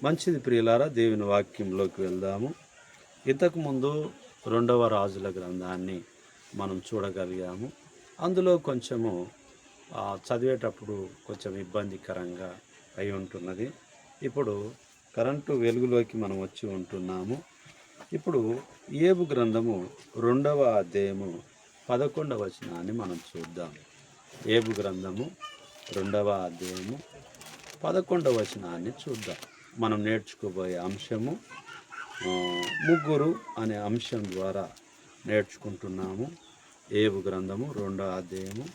మంచిది ప్రియులారా, దేవుని వాక్యంలోకి వెళ్దాము. ఇంతకుముందు 2వ రాజుల గ్రంథాన్ని మనం చూడగలిగాము. అందులో కొంచెము చదివేటప్పుడు కొంచెం ఇబ్బందికరంగా అయి ఉంటున్నది. ఇప్పుడు కరెంటు వెలుగులోకి మనం వచ్చి ఉంటున్నాము. ఇప్పుడు ఏబు గ్రంథము 2వ అధ్యాయము 11వ వచనాన్ని మనం చూద్దాం. ఏబు గ్రంథము 2వ అధ్యాయము 11వ వచనాన్ని చూద్దాం. మనం నేర్చుకోబోయే అంశము ముగ్గురు అనే అంశం ద్వారా నేర్చుకుంటున్నాము. ఏబు గ్రంథము 2వ అధ్యాయము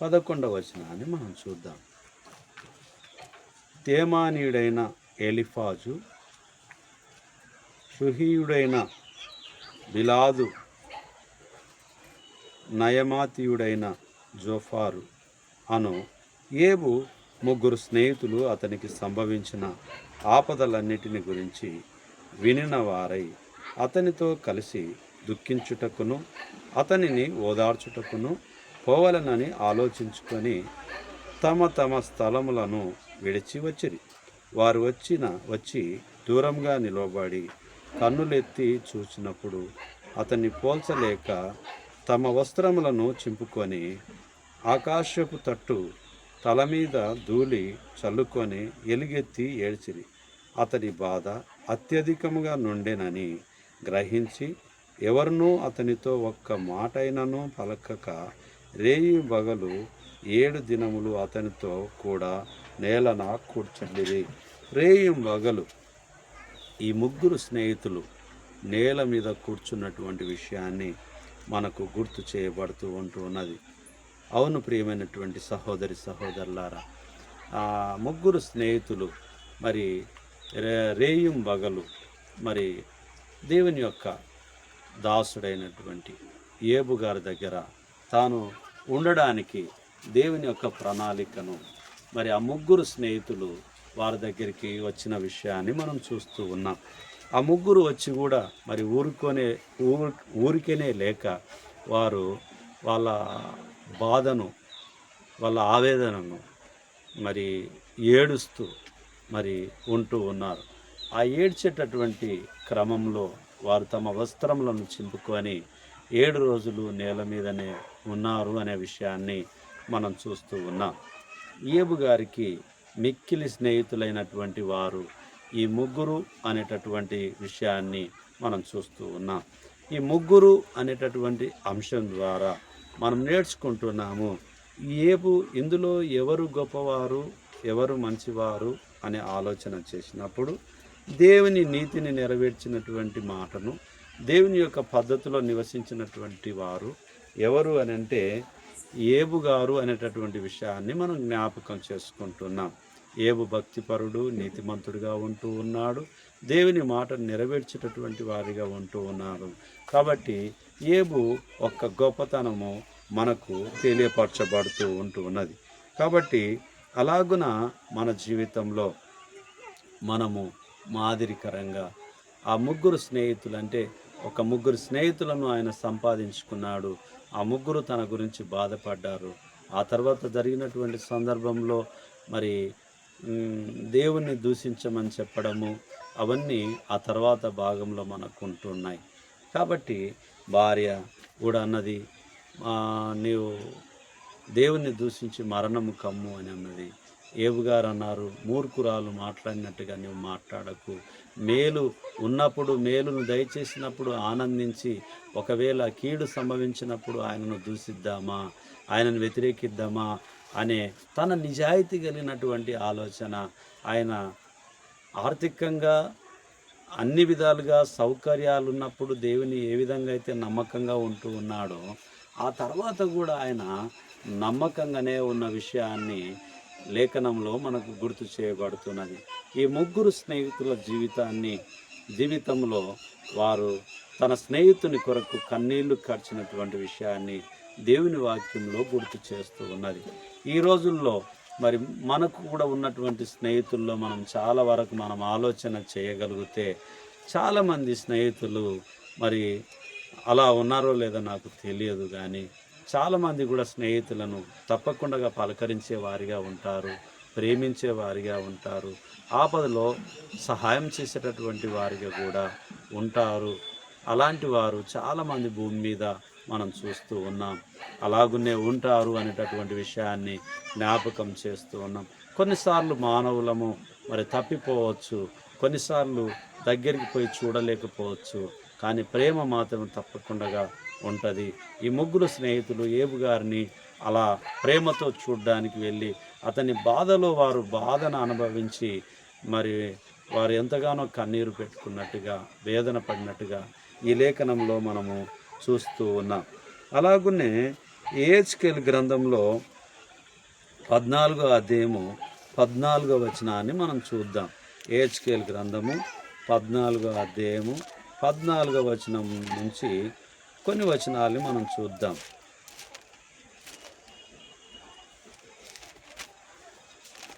11వ వచనాన్ని మనం చూద్దాం. తేమానీయుడైన ఎలిఫాజు, షుహీయుడైన బిలాదు, నయమాతీయుడైన జోఫారు అను ఏబు ముగ్గురు స్నేహితులు అతనికి సంభవించిన ఆపదలన్నిటిని గురించి వినిన వారై అతనితో కలిసి దుఃఖించుటకును అతనిని ఓదార్చుటకును పోవలనని ఆలోచించుకొని తమ తమ స్థలములను విడిచి వచ్చిరి. వారు వచ్చి దూరంగా నిలబడి కన్నులెత్తి చూచినప్పుడు అతన్ని పోల్చలేక తమ వస్త్రములను చింపుకొని ఆకాశపు తట్టు తల మీద ధూళి చల్లుకొని ఎలుగెత్తి ఏడ్చిరి. అతని బాధ అత్యధికముగా నుండెనని గ్రహించి ఎవరినూ అతనితో ఒక్క మాటైనను పలకక రేయి బగలు 7 దినములు అతనితో కూడా నేలన కూర్చుండిరి. రేయి బగలు ఈ ముగ్గురు స్నేహితులు నేల మీద కూర్చున్నటువంటి విషయాన్ని మనకు గుర్తు చేయబడుతూ ఉన్నది. అవును ప్రియమైనటువంటి సహోదరి సహోదరులారా, ముగ్గురు స్నేహితులు మరి రేయం బగలు మరి దేవుని యొక్క దాసుడైనటువంటి ఏబు గారి దగ్గర తాను ఉండడానికి దేవుని యొక్క ప్రణాళికను మరి ఆ ముగ్గురు స్నేహితులు వారి దగ్గరికి వచ్చిన విషయాన్ని మనం చూస్తూ ఉన్నాం. ఆ ముగ్గురు వచ్చి కూడా మరి ఊరికేనే లేక వారు వాళ్ళ బాధను, వాళ్ళ ఆవేదనను మరి ఏడుస్తూ మరి ఉంటూ ఉన్నారు. ఆ ఏడ్చేటటువంటి క్రమంలో వారు తమ వస్త్రములను చింపుకొని 7 రోజులు నేల మీదనే ఉన్నారు అనే విషయాన్ని మనం చూస్తూ ఉన్నాం. ఏబు గారికి మిక్కిలి స్నేహితులైనటువంటి వారు ఈ ముగ్గురు అనేటటువంటి విషయాన్ని మనం చూస్తూ ఉన్నాం. ఈ ముగ్గురు అనేటటువంటి అంశం ద్వారా మనం నేర్చుకుంటున్నాము ఏబు ఇందులో ఎవరు గొప్పవారు, ఎవరు మంచివారు అనే ఆలోచన చేసినప్పుడు దేవుని నీతిని నెరవేర్చినటువంటి మాటను, దేవుని యొక్క పద్ధతిలో నివసించినటువంటి వారు ఎవరు అని అంటే ఏబు గారు అనేటటువంటి విషయాన్ని మనం జ్ఞాపకం చేసుకుంటున్నాం. ఏబు భక్తిపరుడు, నీతిమంతుడిగా ఉంటూ ఉన్నాడు. దేవుని మాటను నెరవేర్చేటటువంటి వారిగా ఉంటూ ఉన్నారు. కాబట్టి ఏబు ఒక్క గొప్పతనము మనకు తెలియపరచబడుతూ ఉన్నది. కాబట్టి అలాగున మన జీవితంలో మనము మాదిరికరంగా ఆ ముగ్గురు స్నేహితులు అంటే ఒక ముగ్గురు స్నేహితులను ఆయన సంపాదించుకున్నాడు. ఆ ముగ్గురు తన గురించి బాధపడ్డారు. ఆ తర్వాత జరిగినటువంటి సందర్భంలో మరి దేవుణ్ణి దూషించమని చెప్పడము అవన్నీ ఆ తర్వాత భాగంలో మనకు ఉంటున్నాయి. కాబట్టి భార్య కూడా అన్నది, నీవు దేవుణ్ణి దూషించి మరణము కమ్ము అని అన్నది. ఏబు గారు అన్నారు, మూర్ఖురాలు మాట్లాడినట్టుగా నువ్వు మాట్లాడకు. మేలు ఉన్నప్పుడు, మేలును దయచేసినప్పుడు ఆనందించి, ఒకవేళ కీడు సంభవించినప్పుడు ఆయనను దూషిద్దామా, ఆయనను వ్యతిరేకిద్దామా అనే తన నిజాయితీ కలిగినటువంటి ఆలోచన. ఆయన ఆర్థికంగా అన్ని విధాలుగా సౌకర్యాలు ఉన్నప్పుడు దేవుని ఏ విధంగా అయితే నమ్మకంగా ఉంటూ ఉన్నాడో, ఆ తర్వాత కూడా ఆయన నమ్మకంగానే ఉన్న విషయాన్ని లేఖనంలో మనకు గుర్తు చేయబడుతున్నది. ఈ ముగ్గురు స్నేహితుల జీవితంలో వారు తన స్నేహితుని కొరకు కన్నీళ్లు కార్చినటువంటి విషయాన్ని దేవుని వాక్యంలో గుర్తు చేస్తూ ఉన్నది. ఈ రోజుల్లో మరి మనకు కూడా ఉన్నటువంటి స్నేహితుల్లో మనం చాలా వరకు మనం ఆలోచన చేయగలిగితే చాలామంది స్నేహితులు మరి అలా ఉన్నారో లేదో నాకు తెలియదు, కానీ చాలామంది కూడా స్నేహితులను తప్పకుండా పలకరించే వారిగా ఉంటారు. ప్రేమించే వారిగా ఉంటారు, ఆపదలో సహాయం చేసేటటువంటి వారిగా కూడా ఉంటారు. అలాంటి వారు చాలామంది భూమి మీద మనం చూస్తూ ఉన్నాం. అలాగునే ఉంటారు అనేటటువంటి విషయాన్ని జ్ఞాపకం చేస్తూ ఉన్నాం. కొన్నిసార్లు మానవులము మరి తప్పిపోవచ్చు, కొన్నిసార్లు దగ్గరికి పోయి చూడలేకపోవచ్చు, కానీ ప్రేమ మాత్రం తప్పకుండా ఉంటుంది. ఈ ముగ్గురు స్నేహితులు ఏబు గారిని అలా ప్రేమతో చూడడానికి వెళ్ళి అతని బాధలో వారు బాధను అనుభవించి మరి వారు ఎంతగానో కన్నీరు పెట్టుకున్నట్టుగా, వేదన పడినట్టుగా ఈ లేఖనంలో మనము చూస్తూ ఉన్నాం. అలాగునే యెహెజ్కేలు గ్రంథంలో 14వ అధ్యాయము 14వ వచనాన్ని మనం చూద్దాం. యెహెజ్కేలు గ్రంథము 14వ అధ్యాయము 14వ వచనం నుంచి కొన్ని వచనాలు మనం చూద్దాం.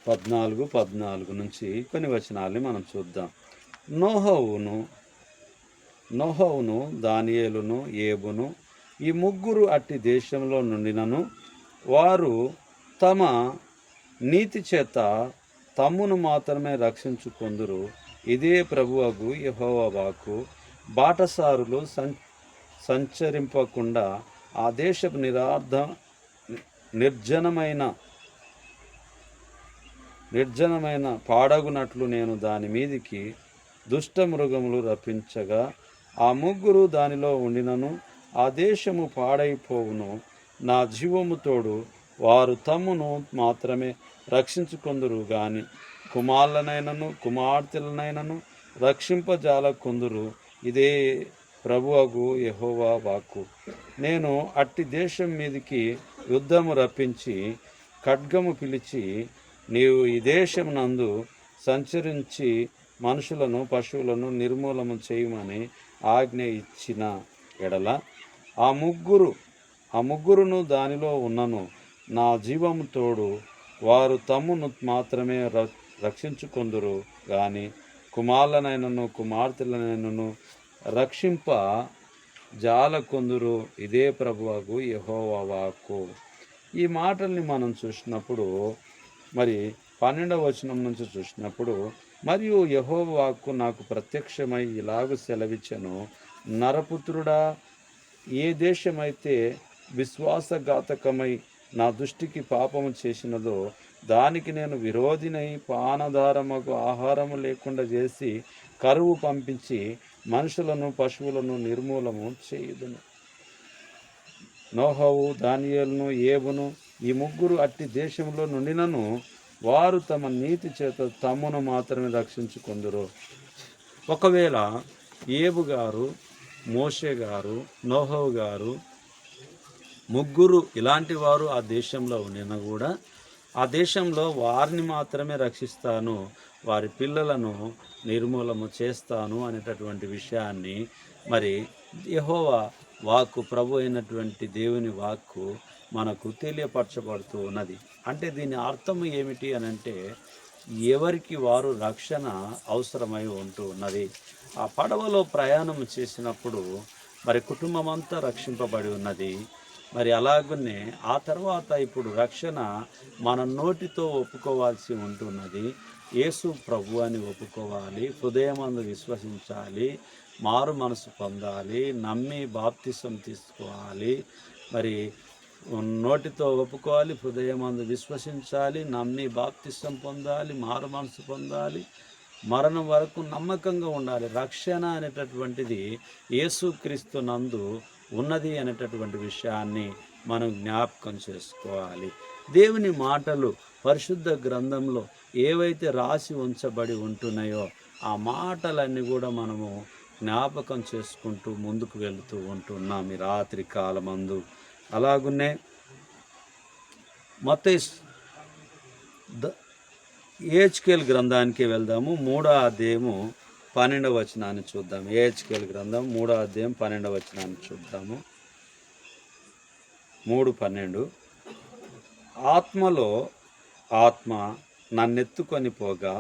14 నుంచి కొన్ని వచనాల్ని మనం చూద్దాం. నోహవును దానియేలును ఏబును ఈ ముగ్గురు అట్టి దేశంలో నుండినను వారు తమ నీతి చేత తమ్మును మాత్రమే రక్షించుకొందురు. ఇదే ప్రభువగు యెహోవా వాక్కు. బాటసారులు సంచరింపకుండా ఆ దేశపు నిర్జనమైన పాడగునట్లు నేను దాని మీదికి దుష్ట మృగములు రప్పించగా ఆ ముగ్గురు దానిలో ఉండినను ఆ దేశము పాడైపోవును. నా జీవము తోడు వారు తమ్మును మాత్రమే రక్షించుకొందురు గాని కుమారులనైనను కుమార్తెలనైనను రక్షింపజాలకొందురు. ఇదే ప్రభువగు యెహోవా వాక్కు. నేను అట్టి దేశం మీదికి యుద్ధము రప్పించి ఖడ్గము పిలిచి నీవు ఈ దేశం నందు సంచరించి మనుషులను పశువులను నిర్మూలన చేయమని ఆజ్ఞ ఇచ్చిన ఎడల ఆ ముగ్గురును దానిలో ఉన్నను. నా జీవము తోడు వారు తమ్మును మాత్రమే రక్షించుకొందురు గాని కుమారులనైనను కుమార్తెలనైనను రక్షింప జాలకొందురు. ఇదే ప్రభువగు యెహోవా వాక్కు. ఈ మాటల్ని మనం చూసినప్పుడు మరి 12వ వచనం నుంచి చూసినప్పుడు, మరియు యెహోవా వాక్కు నాకు ప్రత్యక్షమై ఇలాగ సెలవిచ్చెను, నరపుత్రుడా, ఏ దేశమైతే విశ్వాసఘాతకమై నా దృష్టికి పాపము చేసినదో దానికి నేను విరోధినై పానాధారముకు ఆహారము లేకుండా చేసి కరువు పంపించి మనుషులను పశువులను నిర్మూలము చేయుదును. నోహవు దానియేలును ఏబును ఈ ముగ్గురు అట్టి దేశంలో నుండినను వారు తమ నీతి చేత తమ్మును మాత్రమే రక్షించుకొందురు. ఒకవేళ ఏబు గారు, మోషే గారు, నోహవు గారు ముగ్గురు ఇలాంటి వారు ఆ దేశంలో ఉండినా కూడా ఆ దేశంలో వారిని మాత్రమే రక్షిస్తాను, వారి పిల్లలను నిర్మూలము చేస్తాను అనేటటువంటి విషయాన్ని మరి యెహోవా వాక్కు, ప్రభు అయినటువంటి దేవుని వాక్కు మనకు తెలియపరచబడుతూ ఉన్నది. అంటే దీని అర్థం ఏమిటి అని అంటే, ఎవరికి వారు రక్షణ అవసరమై ఉంటూ ఉన్నది. ఆ పడవలో ప్రయాణం చేసినప్పుడు మరి కుటుంబం అంతా రక్షింపబడి ఉన్నది. మరి అలాగనే ఆ తర్వాత ఇప్పుడు రక్షణ మన నోటితో ఒప్పుకోవాల్సి ఉంటున్నది. యేసు ప్రభు అని ఒప్పుకోవాలి, హృదయమందు విశ్వసించాలి, మారు మనసు పొందాలి, నమ్మి బాప్తిసం తీసుకోవాలి. మరి నోటితో ఒప్పుకోవాలి, హృదయమందు విశ్వసించాలి, నమ్మి బాప్తిసం పొందాలి, మారు మనసు పొందాలి, మరణం వరకు నమ్మకంగా ఉండాలి. రక్షణ అనేటటువంటిది యేసుక్రీస్తు నందు ఉన్నది అనేటటువంటి విషయాన్ని మనం జ్ఞాపకం చేసుకోవాలి. దేవుని మాటలు పరిశుద్ధ గ్రంథంలో ఏవైతే రాసి ఉంచబడి ఉంటున్నాయో ఆ మాటలన్నీ కూడా మనము జ్ఞాపకం చేసుకుంటూ ముందుకు వెళుతూ ఉంటున్నాం ఈ రాత్రి కాలమందు. అలాగునే యెహెజ్కేలు గ్రంథానికి వెళ్దాము. 3వ అధ్యాయము 12వ వచనాన్ని చూద్దాం. యెహెజ్కేలు గ్రంథం 3వ అధ్యాయం 12వ వచనాన్ని చూద్దాము. 3:12 ఆత్మలో ఆత్మ నన్నెత్తుకొని పోగా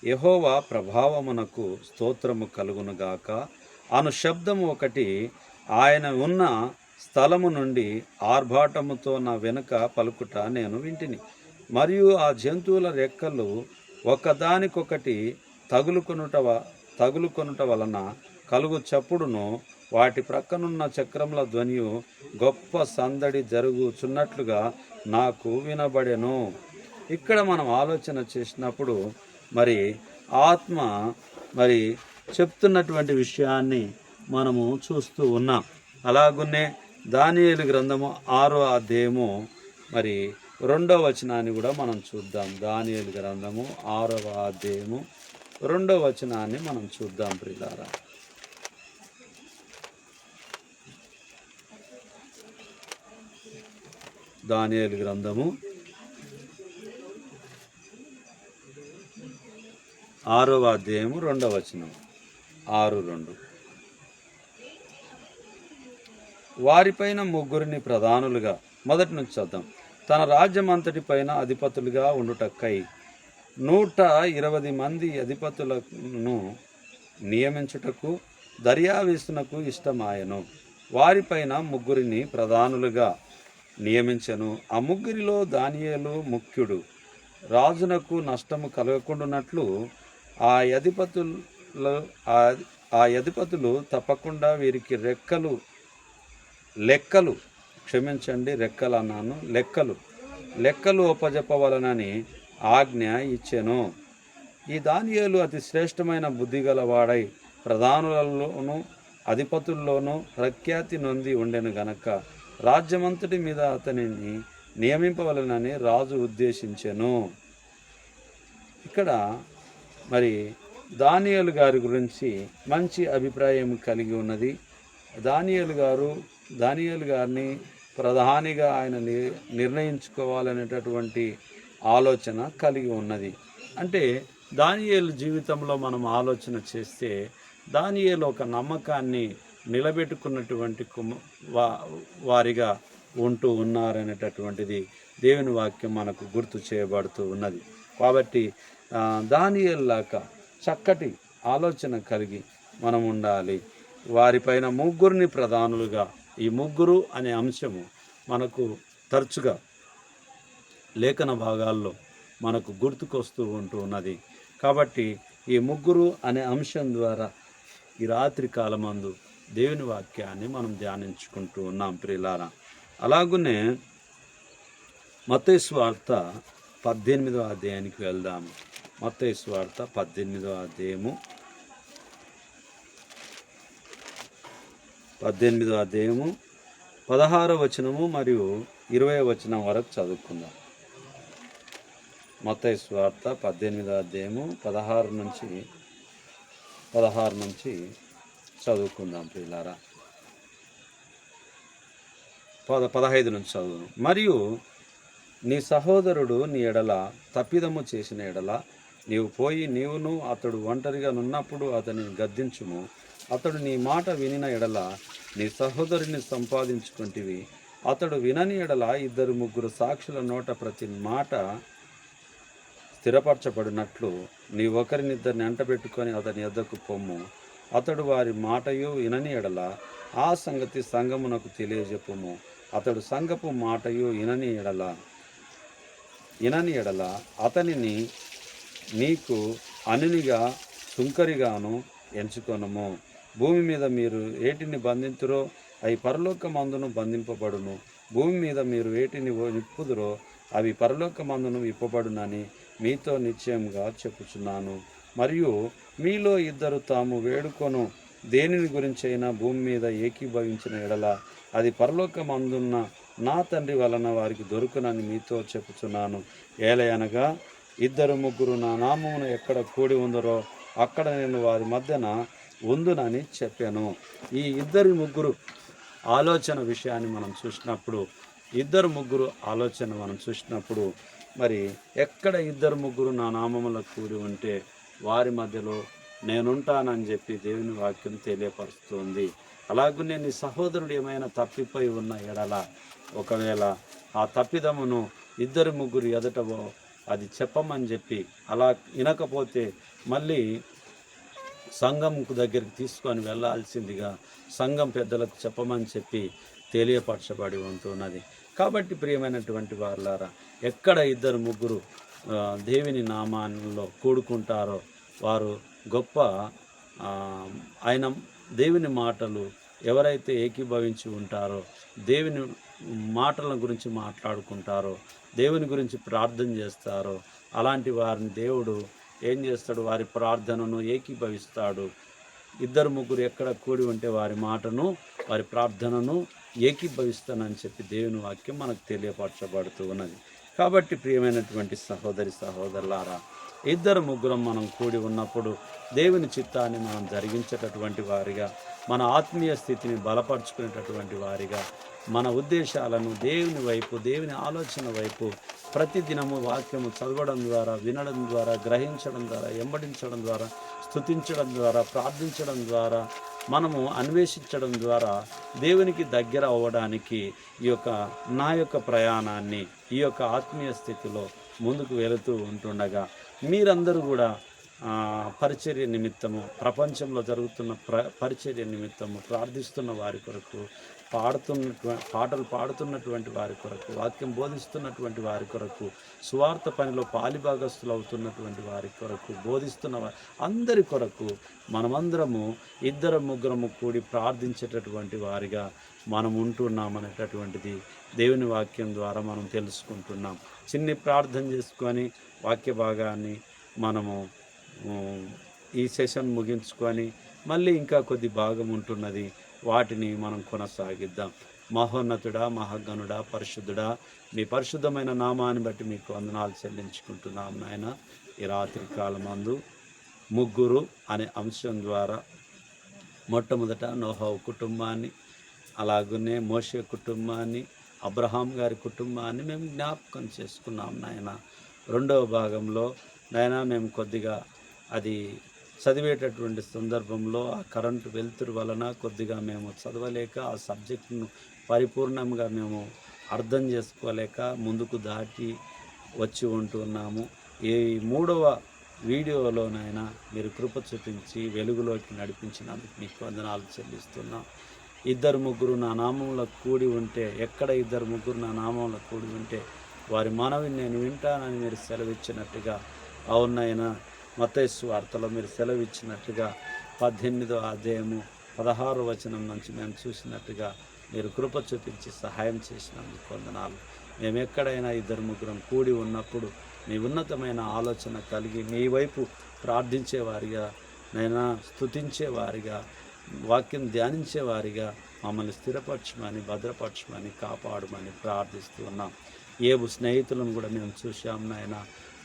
యెహోవా ప్రభావమునకు స్తోత్రము కలుగునుగాక అను శబ్దము ఒకటి ఆయన ఉన్న స్థలము నుండి ఆర్భాటముతో నా వెనుక పలుకుట నేను వింటిని. మరియు ఆ జంతువుల రెక్కలు ఒకదానికొకటి తగులుకొనుట వలన కలుగు చప్పుడును వాటి ప్రక్కనున్న చక్రముల ధ్వనియు గొప్ప సందడి జరుగుచున్నట్లుగా నాకు వినబడెను. ఇక్కడ మనం ఆలోచన చేసినప్పుడు మరి ఆత్మ మరి చెప్తున్నటువంటి విషయాన్ని మనము చూస్తూ ఉన్నాం. అలాగునే దానియేలు గ్రంథము 6వ అధ్యాయము మరి 2వ వచనాన్ని కూడా మనం చూద్దాం. దానియేలు గ్రంథము 6వ అధ్యాయము 2వ వచనాన్ని మనం చూద్దాం ప్రియులారా. దానియేలు గ్రంథము 6వ అధ్యాయము 2వ వచనం 6:2. వారిపైన ముగ్గురిని ప్రధానులుగా, మొదటి నుంచి చదుదాం. తన రాజ్యమంతటి పైన అధిపతులుగా ఉండుటకై 120 మంది అధిపతులను నియమించుటకు దర్యావేస్తునకు ఇష్టమాయను. వారిపైన ముగ్గురిని ప్రధానులుగా నియమించెను. ఆ ముగ్గురిలో దానియేలు ముఖ్యుడు. రాజునకు నష్టము కలగకుండానట్లు ఆ అధిపతులు తప్పకుండా వీరికి లెక్కలు ఒప్పజెప్పవలనని ఆజ్ఞ ఇచ్చెను. ఈ దానియేలు అతి శ్రేష్టమైన బుద్ధిగలవాడై ప్రధానులలోనూ అధిపతుల్లోనూ ప్రఖ్యాతి నొంది ఉండెను గనక రాజ్యమంతటి మీద అతనిని నియమింపవలనని రాజు ఉద్దేశించెను. ఇక్కడ మరి దానియేలు గారి గురించి మంచి అభిప్రాయం కలిగి ఉన్నది. దానియేలు గారిని ప్రధానిగా ఆయన నిర్ణయించుకోవాలనేటటువంటి ఆలోచన కలిగి ఉన్నది. అంటే దానియేలు జీవితంలో మనం ఆలోచన చేస్తే దానియేలు ఒక నమ్మకాన్ని నిలబెట్టుకున్నటువంటి వారిగా ఉంటూ ఉన్నారనేటటువంటిది దేవుని వాక్యం మనకు గుర్తు చేయబడుతూ ఉన్నది. కాబట్టి దానియేలులాగా చక్కటి ఆలోచన కలిగి మనం ఉండాలి. వారిపైన ముగ్గురిని ప్రధానులుగా, ఈ ముగ్గురు అనే అంశము మనకు తరచుగా లేఖన భాగాల్లో మనకు గుర్తుకొస్తూ ఉంటూ ఉన్నది. కాబట్టి ఈ ముగ్గురు అనే అంశం ద్వారా ఈ రాత్రి కాలమందు దేవుని వాక్యాన్ని మనం ధ్యానించుకుంటూ ఉన్నాం ప్రియులారా. అలాగునే మత్తయి సువార్త 18వ అధ్యాయానికి వెళ్దాము. మత్తయి సువార్త 18వ అధ్యాయము 16వ వచనము మరియు 20వ వచనం వరకు చదువుకుందాం. మత్తయి సువార్త 18వ అధ్యాయము 16 నుంచి చదువుకుందాం ప్రియులారా. 15 నుంచి చదువు. మరియు నీ సహోదరుడు నీ ఎడల తప్పిదము చేసిన ఎడల నీవు పోయి నీవును అతడు ఒంటరిగా నున్నప్పుడు అతనిని గద్దించుము. అతడు నీ మాట వినిన ఎడల నీ సహోదరుని సంపాదించుకుంటివి. అతడు వినని ఎడల 2-3 సాక్షుల నోట ప్రతి మాట స్థిరపరచబడినట్లు నీ ఒకరినిద్దరిని అంటబెట్టుకొని అతని యొద్దకు పొమ్ము. అతడు వారి మాటయు వినని ఎడల ఆ సంగతి సంఘమునకు తెలియజెప్పుము. అతడు సంఘపు మాటయు వినని ఎడల అతనిని నీకు అనినిగా సుంకరిగాను ఎంచుకొనుము. భూమి మీద మీరు ఏటిని బంధింతురో అవి పరలోకమందును బంధింపబడును. భూమి మీద మీరు వేటిని విప్పుదురో అవి పరలోకమందును విప్పబడునని మీతో నిశ్చయంగా చెప్పుచున్నాను. మరియు మీలో 2 తాము వేడుకొను దేనిని గురించైనా భూమి మీద ఏకీభవించిన ఎడల అది పరలోకమందున్న నా తండ్రి వలన వారికి దొరుకునని మీతో చెప్పుచున్నాను. ఏలయనగా 2-3 నా నామమున ఎక్కడ కూడి ఉందరో అక్కడ నేను వారి మధ్యన ఉందునని చెప్పాను. ఈ 2-3 ఆలోచన విషయాన్ని మనం చూసినప్పుడు, 2-3 ఆలోచన మనం చూసినప్పుడు మరి ఎక్కడ 2-3 నా నామముల కూడి ఉంటే వారి మధ్యలో నేనుంటానని చెప్పి దేవుని వాక్యం తెలియపరుస్తుంది. అలాగనే నీ సహోదరుడు ఏమైనా తప్పిపోయి ఉన్న ఎడల ఒకవేళ ఆ తప్పిదమును 2-3 ఎదుటవో అది చెప్పమని చెప్పి, అలా వినకపోతే మళ్ళీ సంఘం దగ్గరికి తీసుకొని వెళ్ళాల్సిందిగా సంఘం పెద్దలకు చెప్పమని చెప్పి తెలియపరచబడి ఉంటున్నది. కాబట్టి ప్రియమైనటువంటి వారులారా, ఎక్కడ ఇద్దరు ముగ్గురు దేవుని నామాల్లో కూడుకుంటారో వారు గొప్ప ఆయన దేవుని మాటలు ఎవరైతే ఏకీభవించి ఉంటారో, దేవుని మాటల గురించి మాట్లాడుకుంటారో, దేవుని గురించి ప్రార్థన చేస్తారో అలాంటి వారిని దేవుడు ఏం చేస్తాడు? వారి ప్రార్థనను ఏకీభవిస్తాడు. ఇద్దరు ముగ్గురు ఎక్కడ కూడి ఉంటే వారి మాటను వారి ప్రార్థనను ఏకీభవిస్తానని చెప్పి దేవుని వాక్యం మనకు తెలియపరచబడుతూ ఉన్నది. కాబట్టి ప్రియమైనటువంటి సహోదరి సహోదరులారా, ఇద్దరు ముగ్గురం మనం కూడి ఉన్నప్పుడు దేవుని చిత్తాన్ని మనం జరిగించేటటువంటి వారిగా, మన ఆత్మీయ స్థితిని బలపరుచుకునేటటువంటి వారిగా, మన ఉద్దేశాలను దేవుని వైపు, దేవుని ఆలోచన వైపు ప్రతిదినము వాక్యము చదవడం ద్వారా, వినడం ద్వారా, గ్రహించడం ద్వారా, ఎంబడించడం ద్వారా, స్తుతించడం ద్వారా, ప్రార్థించడం ద్వారా, మనము అన్వేషించడం ద్వారా దేవునికి దగ్గర అవ్వడానికి నా యొక్క ప్రయాణాన్ని ఈ యొక్క ఆత్మీయ స్థితిలో ముందుకు వెళుతూ ఉంటుండగా మీరందరూ కూడా పరిచర్య నిమిత్తము, ప్రపంచంలో జరుగుతున్న పరిచర్య నిమిత్తము ప్రార్థిస్తున్న వారి కొరకు, పాటలు పాడుతున్నటువంటి వారి కొరకు, వాక్యం బోధిస్తున్నటువంటి వారి కొరకు, సువార్త పనిలో పాలిభాగస్తులు అవుతున్నటువంటి వారి కొరకు, బోధిస్తున్న అందరి కొరకు మనమందరము ఇద్దరు ముగ్గురము కూడి ప్రార్థించేటటువంటి వారిగా మనం ఉంటున్నామనేటటువంటిది దేవుని వాక్యం ద్వారా మనం తెలుసుకుంటున్నాం. చిన్ని ప్రార్థన చేసుకొని వాక్య భాగాన్ని మనము ఈ సెషన్ ముగించుకొని మళ్ళీ ఇంకా కొద్ది భాగం ఉంటున్నది, వాటిని మనం కొనసాగిద్దాం. మహోన్నతుడా, మహాగణుడా, పరిశుద్ధుడా, మీ పరిశుద్ధమైన నామాన్ని బట్టి మీకు వందనాలు చెల్లించుకుంటున్నాం నాయన. ఈ రాత్రి కాలమందు ముగ్గురు అనే అంశం ద్వారా మొట్టమొదట నోహవు కుటుంబాన్ని, అలాగనే మోషే కుటుంబాన్ని, అబ్రహాం గారి కుటుంబాన్ని మేము జ్ఞాపకం చేసుకున్నాం నాయన. రెండవ భాగంలో నాయన మేము కొద్దిగా అది చదివేటటువంటి సందర్భంలో ఆ కరెంటు వెలుతురు వలన కొద్దిగా మేము చదవలేక ఆ సబ్జెక్టును పరిపూర్ణంగా మేము అర్థం చేసుకోలేక ముందుకు దాటి వచ్చి ఉంటున్నాము. ఈ మూడవ వీడియోలోనైనా మీరు కృప చూపించి వెలుగులోకి నడిపించినందుకు మీకు వందనాలు చెల్లిస్తున్నాం. ఇద్దరు ముగ్గురు నా నామంలో కూడి ఉంటే, ఎక్కడ ఇద్దరు ముగ్గురు నా నామంలో కూడి ఉంటే వారి మనవిని నేను వింటానని మీరు సెలవిచ్చినట్టుగా, అవునైనా మత్తయి సువార్తలో మీరు సెలవిచ్చినట్టుగా 18వ అధ్యాయము 16వ వచనం నుంచి మేము చూసినట్టుగా మీరు కృప చూపించి సహాయం చేసినందుకు వందనాలు. మేము ఎక్కడైనా ఇద్దరు ముగ్గురం కూడి ఉన్నప్పుడు మీ ఉన్నతమైన ఆలోచన కలిగి మీ వైపు ప్రార్థించేవారిగా, నైనా స్తుతించేవారిగా, వాక్యం ధ్యానించేవారిగా మమ్మల్ని స్థిరపరచమని, భద్రపరచమని, కాపాడమని ప్రార్థిస్తూ ఉన్నాం. ఏబు స్నేహితులను కూడా మేము చూశాం నాయన.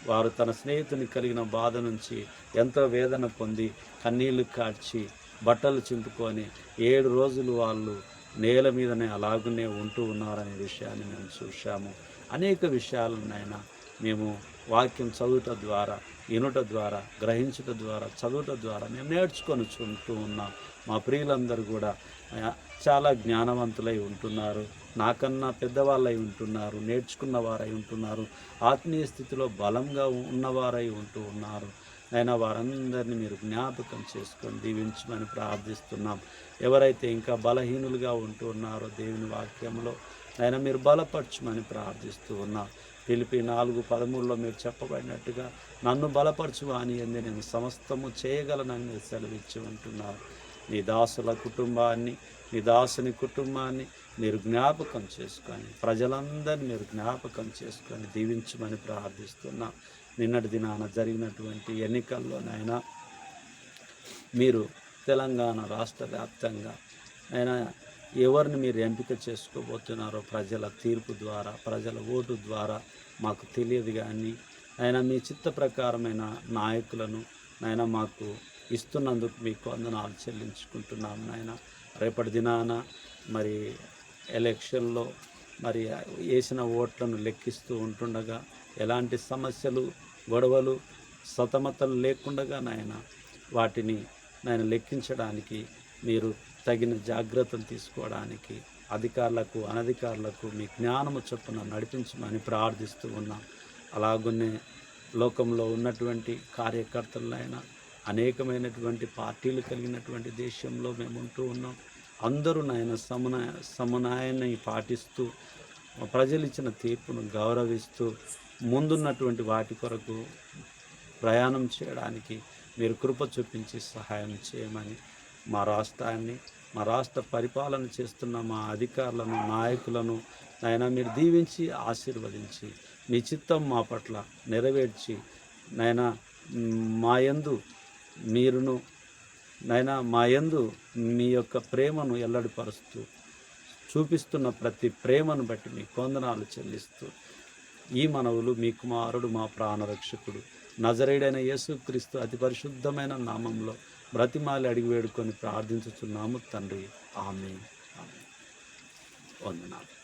వారు తన స్నేహితుని కలిగిన బాధ నుంచి ఎంతో వేదన పొంది కన్నీళ్లు కార్చి బట్టలు చింపుకొని 7 రోజులు వాళ్ళు నేల మీదనే అలాగనే ఉంటూ ఉన్నారనే విషయాన్ని మేము చూశాము. అనేక విషయాలనైనా మేము వాక్యం చదువుట ద్వారా, వినుట ద్వారా, గ్రహించుట ద్వారా, చదువుట ద్వారా మేము నేర్చుకొని ఉంటూ ఉన్నాం. మా ప్రియులందరూ కూడా చాలా జ్ఞానవంతులై ఉంటున్నారు, నాకన్నా పెద్దవాళ్ళై ఉంటున్నారు, నేర్చుకున్న వారై ఉంటున్నారు, ఆత్మీయ స్థితిలో బలంగా ఉన్నవారై ఉంటూ ఉన్నారు. అయినా వారందరినీ మీరు జ్ఞాపకం చేసుకొని దీవించమని ప్రార్థిస్తున్నాం. ఎవరైతే ఇంకా బలహీనులుగా ఉంటూ ఉన్నారో దేవుని వాక్యంలో అయినా మీరు బలపరచమని ప్రార్థిస్తూ ఉన్నాం. ఫిలిప్పీ 4:13లో మీరు చెప్పబడినట్టుగా నన్ను బలపరచు అని ఎందు నేను సమస్తము చేయగలనని మీరు సెలవిచ్చి ఉంటున్నారు. నీ దాసుల కుటుంబాన్ని, నీ దాసుని కుటుంబాన్ని మీరు జ్ఞాపకం చేసుకొని, ప్రజలందరినీ మీరు జ్ఞాపకం చేసుకొని దీవించమని ప్రార్థిస్తున్నాం. నిన్నటి దినాన జరిగినటువంటి ఎన్నికల్లోనైనా మీరు తెలంగాణ రాష్ట్ర వ్యాప్తంగా అయినా ఎవరిని మీరు ఎంపిక చేసుకోబోతున్నారో ప్రజల తీర్పు ద్వారా, ప్రజల ఓటు ద్వారా మాకు తెలియదు. కానీ అయినా మీ చిత్త ప్రకారమైన నాయకులను నాయన మాకు ఇస్తున్నందుకు మీకు వందనాలు చెల్లించుకుంటున్నాం నాయన. రేపటి దినాన మరి ఎలక్షన్లో మరి వేసిన ఓట్లను లెక్కిస్తూ ఉంటుండగా ఎలాంటి సమస్యలు, గొడవలు, సతమతలు లేకుండగా నాయన వాటిని నాయన లెక్కించడానికి మీరు తగిన జాగ్రత్తలు తీసుకోవడానికి అధికారులకు, అనధికారులకు మీ జ్ఞానము చొప్పున నడిపించమని ప్రార్థిస్తూ ఉన్నాం. అలాగనే లోకంలో ఉన్నటువంటి కార్యకర్తలైనా అనేకమైనటువంటి పార్టీలు కలిగినటువంటి దేశంలో మేము ఉంటూ ఉన్నాం. అందరూ నాయన సమన్వయాన్ని పాటిస్తూ ప్రజలు ఇచ్చిన తీర్పును గౌరవిస్తూ ముందున్నటువంటి వాటి కొరకు ప్రయాణం చేయడానికి మీరు కృప చూపించి సహాయం చేయమని మా రాష్ట్రాన్ని, మా రాష్ట్ర పరిపాలన చేస్తున్న మా అధికారులను, నాయకులను నాయనా మీరు దీవించి ఆశీర్వదించి మీ చిత్తం మా పట్ల నెరవేర్చి నాయనా మా యందు మీరును నాయనా మా యందు మీ యొక్క ప్రేమను ఎల్లడిపరుస్తూ చూపిస్తున్న ప్రతి ప్రేమను బట్టి మీ వందనాలు చెల్లిస్తూ ఈ మనవులు మీ కుమారుడు మా ప్రాణరక్షకుడు నజరేయుడైన యేసుక్రీస్తు అతి పరిశుద్ధమైన నామంలో బ్రతిమాలి అడిగి వేడుకొని ప్రార్థించుచున్నాము తండ్రి. ఆమేన్. వందనాలు.